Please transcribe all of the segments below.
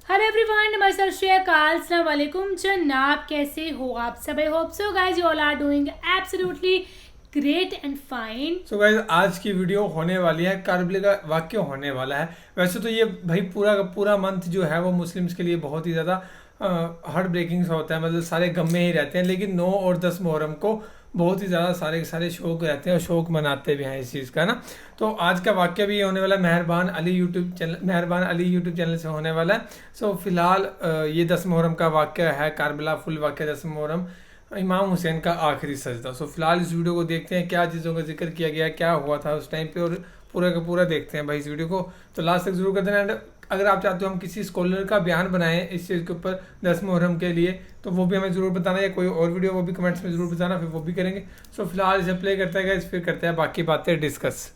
Hello everyone, नमस्कार, सत श्री अकाल, अस्सलाम वालेकुम जनाब। कैसे हो आप सब? I hope so guys you all are doing absolutely great and fine. So guys, आज की वीडियो होने वाली है, कारगिल का वाक्य होने वाला है। वैसे तो ये भाई पूरा का पूरा मंथ जो है वो मुस्लिम्स के लिए बहुत ही ज़्यादा हार्ट ब्रेकिंग होता है, मतलब सारे गम में ही रहते हैं। लेकिन 9 और 10 मुहर्रम को बहुत ही ज़्यादा सारे के सारे शौक रहते हैं और शौक मनाते भी हैं इस चीज़ का ना। तो आज का वाक्य भी होने वाला है मेहरबान अली यूट्यूब चैनल से होने वाला है। सो फिलहाल ये 10 मुहर्रम का वाक्य है, कारबला फुल वाक्य 10 मुहर्रम, इमाम हुसैन का आखिरी सजदा। सो फिलहाल इस वीडियो को देखते हैं, क्या चीज़ों का जिक्र किया गया, क्या हुआ था उस टाइम पे, और पूरा का पूरा देखते हैं भाई इस वीडियो को। तो लास्ट तक जरूर कर देना। एंड अगर आप चाहते हो हम किसी स्कॉलर का बयान बनाएं इस चीज़ के ऊपर 10 मुहर्रम के लिए, तो वो भी हमें ज़रूर बताना, या कोई और वीडियो वो भी कमेंट्स में ज़रूर बताना, फिर वो भी करेंगे। सो फिलहाल इसे प्ले करते हैं गाइस, फिर करते हैं बाकी बातें डिस्कस।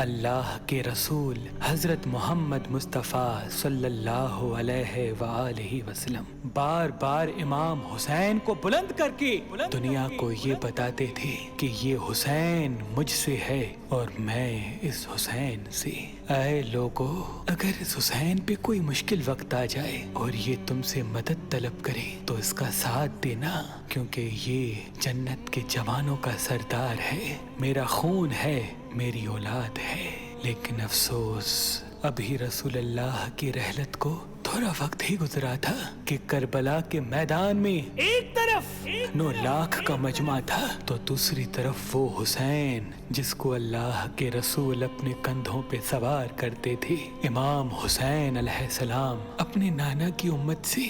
अल्लाह के रसूल हज़रत मोहम्मद मुस्तफ़ा सल्लल्लाहु अलैहि वआलैहि वसल्लम बार बार इमाम हुसैन को बुलंद करके दुनिया को ये बताते थे कि ये हुसैन मुझसे है और मैं इस हुसैन से। ऐ लोगो, अगर इस हुसैन पे कोई मुश्किल वक्त आ जाए और ये तुमसे मदद तलब करे तो इसका साथ देना, क्योंकि ये जन्नत के जवानों का सरदार है, मेरा खून है, मेरी औलाद है। लेकिन अफसोस, अभी रसूलुल्लाह की रहलत को थोड़ा वक्त ही गुजरा था कि करबला के मैदान में एक तरफ 9 लाख का मजमा था तो दूसरी तरफ वो हुसैन जिसको अल्लाह के रसूल अपने कंधों पे सवार करते थे। इमाम हुसैन अलैहिस्सलाम अपने नाना की उम्मत से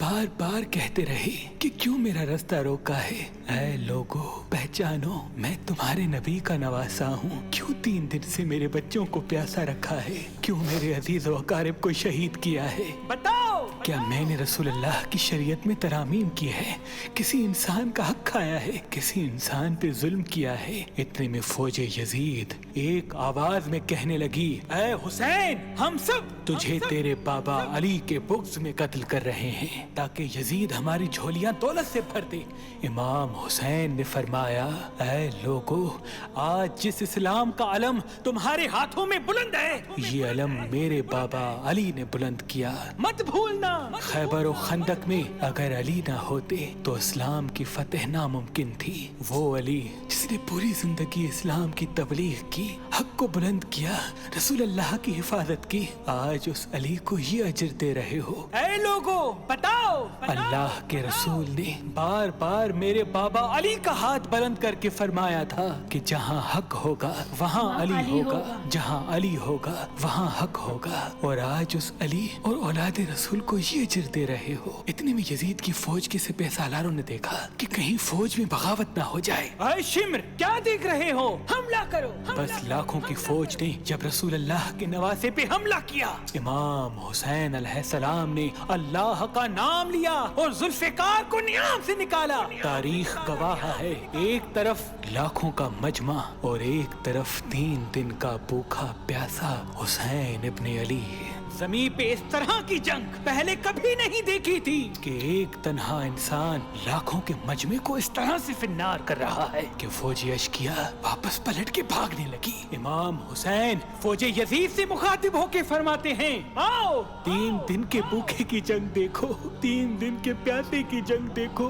बार बार कहते रहे कि क्यों मेरा रास्ता रोका है। ऐ लोगो, पहचानो, मैं तुम्हारे नबी का नवासा हूँ। क्यों 3 दिन से मेरे बच्चों को प्यासा रखा है? क्यों मेरे अजीज व अकारिब को शहीद किया है? बताओ, क्या मैंने रसूलुल्लाह की शरीयत में तरामीम की है? किसी इंसान का हक खाया है? किसी इंसान पे जुल्म किया है? इतने में फौजे यजीद एक आवाज में कहने लगी, ऐ हुसैन, हम सब तुझे तेरे बाबा अली के बुग़्ज़ में कत्ल कर रहे हैं ताकि यजीद हमारी झोलियां दौलत से भर दे। इमाम हुसैन ने फरमाया, ऐ लोगो, आज जिस इस्लाम का अलम तुम्हारे हाथों में बुलंद है, ये अलम मेरे बाबा अली ने बुलंद किया। मत भूलना, खैबर और खंदक में अगर अली ना होते तो इस्लाम की फतेह नामुमकिन थी। वो अली जिसने पूरी जिंदगी इस्लाम की तबलीग की, हक को बुलंद किया, रसूलुल्लाह की हिफाजत की, आज उस अली को ये अजर दे रहे हो। ऐ लोगो, बताओ, अल्लाह के रसूल ने बार बार मेरे बाबा अली का हाथ बुलंद करके फरमाया था कि जहाँ हक होगा वहाँ अली होगा, जहाँ अली होगा वहाँ हक होगा। और आज उस अली और औलाद रसूल को ये अजर दे रहे हो। इतने में यजीद की फौज के सिपह सालारों ने देखा कि कहीं फौज में बगावत ना हो जाए। ऐ शिम्र, क्या देख रहे हो? हमला करो। बस लाखों की फौज ने जब रसूलुल्लाह के नवासे पे हमला किया, इमाम हुसैन अलैहिस्सलाम ने अल्लाह का नाम लिया और जुल्फिकार को नियाम से निकाला। तारीख गवाह है, एक तरफ लाखों का मजमा और एक तरफ 3 दिन का भूखा प्यासा हुसैन इब्ने अली। ज़मीं पे इस तरह की जंग पहले कभी नहीं देखी थी कि एक तन्हा इंसान लाखों के मजमे को इस तरह से फिन्नार कर रहा है कि फौजी अशकिया वापस पलट के भागने लगी। इमाम हुसैन फौजे यजीद से मुखातिब होके फरमाते हैं, आओ, 3 दिन के भूखे की जंग देखो, 3 दिन के प्यासे की जंग देखो,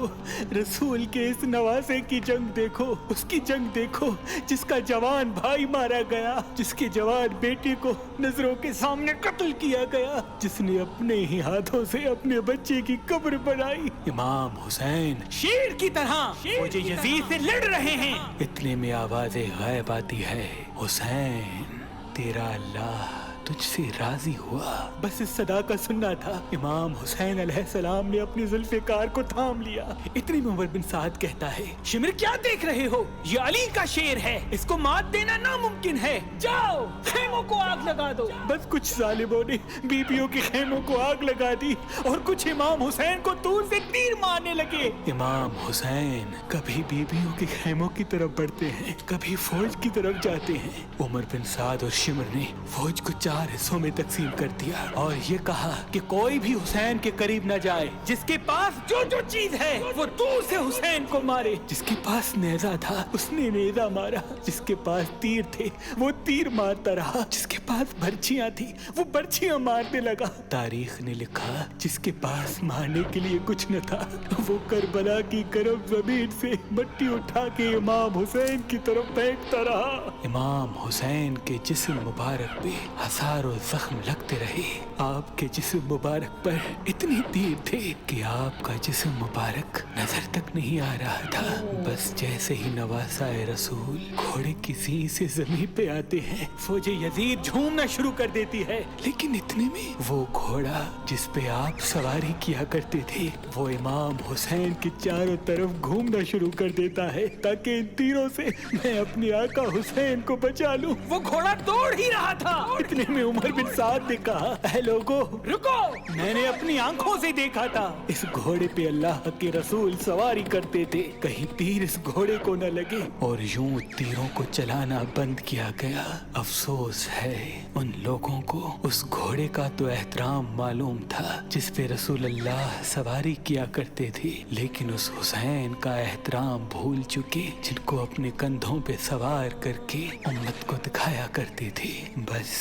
रसूल के इस नवासे की जंग देखो, उसकी जंग देखो जिसका जवान भाई मारा गया, जिसके जवान बेटे को नजरों के सामने कत्ल किया गया, जिसने अपने ही हाथों से अपने बच्चे की कब्र बनाई। इमाम हुसैन शेर की तरह मुझे यजीद से लड़ रहे हैं। इतने में आवाज़े गायब आती है, हुसैन, तेरा अल्लाह तुझसे राजी हुआ। बस इस सदा का सुनना था। इमाम हुसैन अलैहिस्सलाम ने अपनी जुल्फिकार को थाम लिया। इतनी में उमर बिन साद कहता है, शिमर, क्या देख रहे हो? ये अली का शेर है, इसको मात देना नामुमकिन है। जाओ, खेमों को आग लगा दो। बस कुछ जालिमों ने बीबियों के खेमों को आग लगा दी और कुछ इमाम हुसैन को दूर से तीर मारने लगे। इमाम हुसैन कभी बीबियों के खेमों की तरफ बढ़ते हैं, कभी फौज की तरफ जाते हैं। उमर बिन साद और शिमर ने फौज को 4 हिस्सों में तकसीम कर दिया और ये कहा कि कोई भी हुसैन के करीब न जाए, जिसके पास जो जो चीज है वो दूर से हुसैन को मारे। जिसके पास नेजा था उसने नेजा मारा, जिसके पास तीर थे वो तीर मारता रहा, जिसके पास बर्छियां थी वो बर्छियां मारने लगा। तारीख ने लिखा जिसके पास मारने के लिए कुछ न था वो करबला की गर्म जमीन से मट्टी उठा के इमाम हुसैन की तरफ फेंकता रहा। इमाम हुसैन के जिस्म मुबारक पे हजारों जख्म लगते रहे। आपके जिस्म मुबारक पर इतने तीर थे कि आपका जिस्म मुबारक नजर तक नहीं आ रहा था। बस जैसे ही नवासाए रसूल घोड़े की सींग से जमीन पे आते हैं, फौजे यजीद झूमना शुरू कर देती है। लेकिन इतने में वो घोड़ा जिस पे आप सवारी किया करते थे वो इमाम हुसैन के चारों तरफ घूमना शुरू कर देता है ताकि इन तीरों से मैं अपने आका हुसैन को बचा लूं। वो घोड़ा दौड़ ही रहा था। इतने में उमर बिन साद ने कहा, ऐ लोगो रुको, मैंने अपनी आंखों से देखा था इस घोड़े पे अल्लाह के रसूल सवारी करते थे, कहीं तीर इस घोड़े को न लगे। और यूं तीरों को चलाना बंद किया गया। अफसोस है उन लोगों को उस घोड़े का तो एहतराम मालूम था जिस पे रसूल अल्लाह सवारी किया करते थे, लेकिन उस हुसैन का एहतराम भूल चुके जिनको अपने कंधों पे सवार करके उम्मत को दिखाया करते थे। बस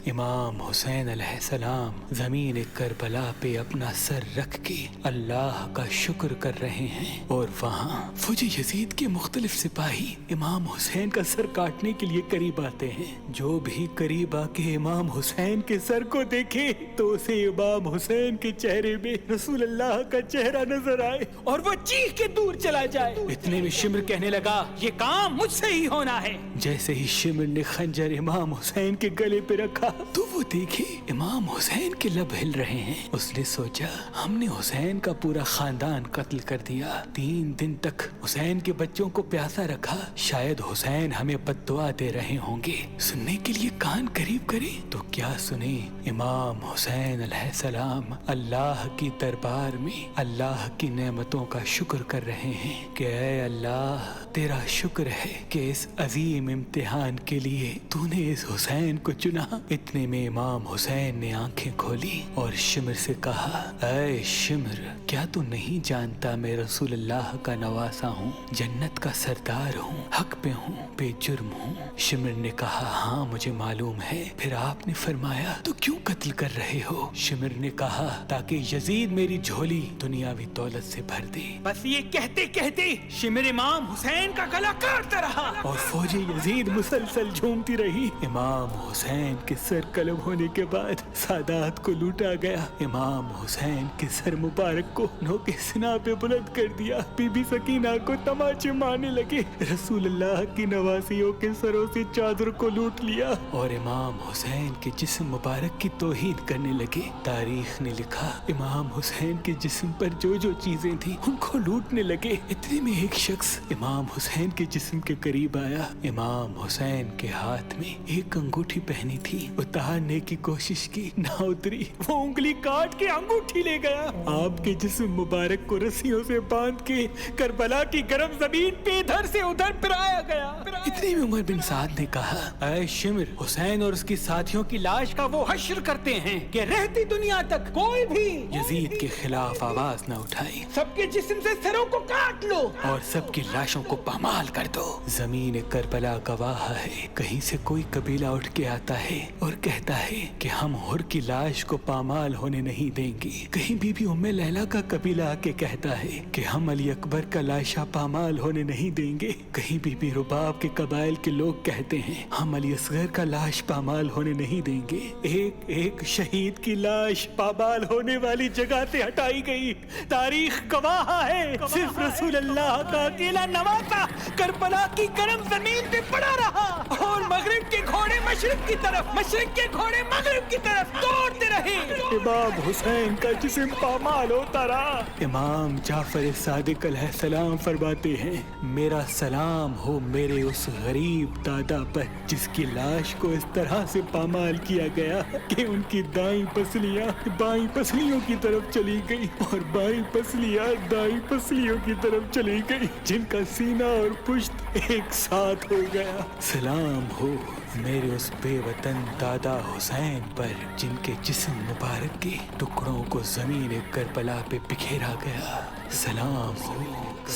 इमाम हुसैन अलैहिस्सलाम जमीन करबला पे अपना सर रख के अल्लाह का शुक्र कर रहे हैं और वहाँ फौजी यजीद के मुख्तलिफ सिपाही इमाम हुसैन का सर काटने के लिए करीब आते हैं। जो भी करीब आके इमाम हुसैन के सर को देखे तो उसे इमाम हुसैन के चेहरे में रसूल अल्लाह का चेहरा नजर आए और वो चीख के दूर चला जाए। इतने में शिमर कहने लगा, ये काम मुझसे ही होना है। जैसे ही शिमर ने खंजर इमाम हुसैन के गले पे रखा तो वो देखे इमाम हुसैन के लब हिल रहे हैं। उसने सोचा हमने हुसैन का पूरा खानदान कत्ल कर दिया, 3 दिन तक हुसैन के बच्चों को प्यासा रखा, शायद हुसैन हमें बद्दुआ दे रहे होंगे। सुनने के लिए कान करीब करे तो क्या सुने, इमाम हुसैन अलैहिस्सलाम अल्लाह की दरबार में अल्लाह की नेमतों का शुक्र कर रहे हैं कि ऐ अल्लाह तेरा शुक्र है कि इस अजीम इम्तिहान के लिए तूने इस हुसैन को चुना। इतने में इमाम हुसैन ने आंखें खोली और शिमर से कहा, ऐ शिमर क्या तू नहीं जानता मैं रसूल अल्लाह का नवासा हूँ, जन्नत का सरदार हूँ, हक पे हूँ, बेजुर्म हूँ। शिमर ने कहा, हाँ मुझे मालूम है। फिर आपने फरमाया तो क्यों कत्ल कर रहे हो? शिमर ने कहा, ताकि यजीद मेरी झोली दुनियावी दौलत से भर दे। बस ये कहते कहते शिमर इमाम हुसैन का गला काटता रहा और फौजी यजीद मुसलसल झूमती रही। इमाम हुसैन के सर कलम होने के बाद सादात को लूटा गया। इमाम हुसैन के सर मुबारक को नोके सिना पे बुलंद कर दिया। बीबी सकीना को तमाचे मारने लगे। रसूल अल्लाह की नवासियों के सरों से चादर को लूट लिया और इमाम हुसैन के जिस्म मुबारक की तौहीन करने लगे। तारीख ने लिखा इमाम हुसैन के जिस्म पर जो जो चीजें थी उनको लूटने लगे। इतने में एक शख्स इमाम हुसैन के जिस्म के करीब आया। इमाम हुसैन के हाथ में एक अंगूठी पहनी थी, उतारने की कोशिश की, ना उतरी। वो उंगली काट के अंगूठी ले गया। आपके जिस्म मुबारक को रस्सियों से बांध के करबला की गर्म जमीन पे इधर से उधर फिराया गया। इतने में उमर बिन साद ने कहा, ऐ शिमर हुसैन और उसके साथियों की लाश का वो हश्र करते हैं कि रहती दुनिया तक कोई भी यजीद के खिलाफ आवाज न उठाए। सबके जिस्म से सरों को काट लो और सबकी लाशों को पामाल कर दो। जमीन करबला गवाह है, कहीं से कोई कबीला उठ के आता है और कहता है कि हम हुर की लाश को पामाल होने नहीं देंगे। कहीं बीबी उम्मे लैला का कबीला आके कहता है कि हम अली अकबर का लाशा पामाल होने नहीं देंगे। कहीं बीबी रुबाब के कबाइल के लोग कहते हैं हम अली असगर का लाश पामाल होने नहीं देंगे। एक एक शहीद की लाश पामाल होने वाली जगह से हटाई गई। तारीख गवाह है सिर्फ रसूल अल्लाह का अकेला नवासा करबला की गर्म जमीन पे पड़ा रहा और मगरिब के घोड़े मशरिक की तरफ, मशरिक के घोड़े मगरिब की तरफ दौड़ते रहे। इमाम हुसैन का जिस्म पामाल होता रहा। इमाम जाफर सादिक अलैहिस्सलाम फरमाते हैं, मेरा सलाम हो मेरे उस गरीब दादा पर जिसकी लाश को इस तरह से पामाल किया गया कि उनकी दाईं पसलियां बाईं पसलियों की तरफ चली गई और बाईं पसलियां दाईं पसलियों की तरफ चली गई, जिनका सीना سینہ اور پشت ایک ساتھ ہو گیا. سلام ہو میرے اس بے وطن دادا حسین پر جن کے جسم مبارک کے ٹکڑوں کو زمین کربلا پہ بکھیرا گیا. سلام ہو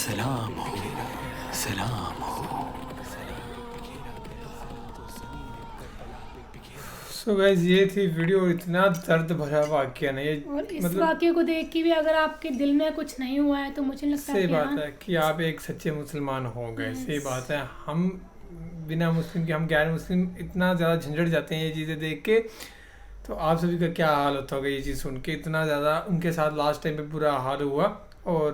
سلام ہو سلام ہو. سو گائز یہ تھی ویڈیو. اتنا درد بھرا واقعہ نہیں اور اس واقعے کو دیکھ کے بھی اگر آپ کے دل میں کچھ نہیں ہوا ہے تو مجھے لگتا ہے صحیح بات ہے کہ آپ ایک سچے مسلمان ہو گئے. صحیح بات ہے. ہم بنا مسلم کے ہم غیر مسلم اتنا زیادہ جھنجھڑ جاتے ہیں یہ چیزیں دیکھ کے. تو آپ سبھی کا کیا حال ہوتا ہوگا یہ چیز سن کے. اتنا زیادہ ان کے ساتھ لاسٹ ٹائم پہ برا حال ہوا. اور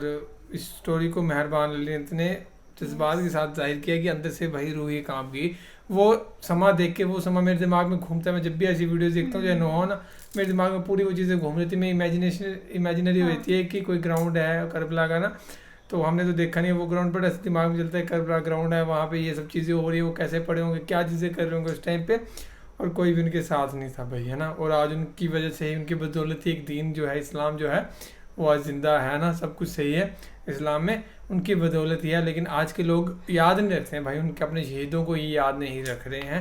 اس سٹوری کو مہربان علی نے جذبات کے ساتھ ظاہر کیا کہ اندر سے وہی روح کام کی. وہ سما دیکھ کے وہ سما میرے دماغ میں گھومتا ہے. میں جب بھی ایسی ویڈیوز دیکھتا ہوں جو نو نا میرے دماغ میں پوری وہ چیزیں گھوم رہی تھی. میں امیجنری ہوتی ہے کہ کوئی گراؤنڈ ہے کربلا کا نا. تو ہم نے تو دیکھا نہیں وہ گراؤنڈ پر ایسے دماغ میں چلتا ہے کربلا گراؤنڈ ہے وہاں پہ یہ سب چیزیں ہو رہی ہیں. وہ کیسے پڑے ہوں گے کیا چیزیں کر رہے ہوں گے اس ٹائم پہ. اور کوئی بھی ان کے ساتھ نہیں تھا بھائی ہے نا. اور آج ان کی وجہ سے ہی ان کی بدولت ہی ایک دین جو ہے اسلام جو ہے وہ آج زندہ ہے نا. سب کچھ صحیح ہے اسلام میں ان کی بدولت ہی ہے. لیکن آج کے لوگ یاد نہیں رکھتے ہیں بھائی. ان کے اپنے شہیدوں کو ہی یاد نہیں رکھ رہے ہیں.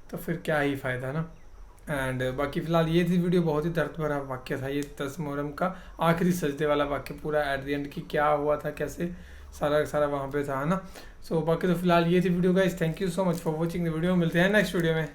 تو پھر کیا ہی فائدہ نا. اینڈ باقی فی الحال یہ تھی ویڈیو. بہت ہی درد بھرا واقعہ تھا یہ 10 محرم کا آخری سجدے والا واقعہ. پورا ایٹ دی اینڈ کی کیا ہوا تھا کیسے سارا وہاں پہ تھا نا. سو باقی تو فی الحال یہ تھی video guys. Thank you so much for watching the video. ملتے ہیں نیکسٹ ویڈیو میں.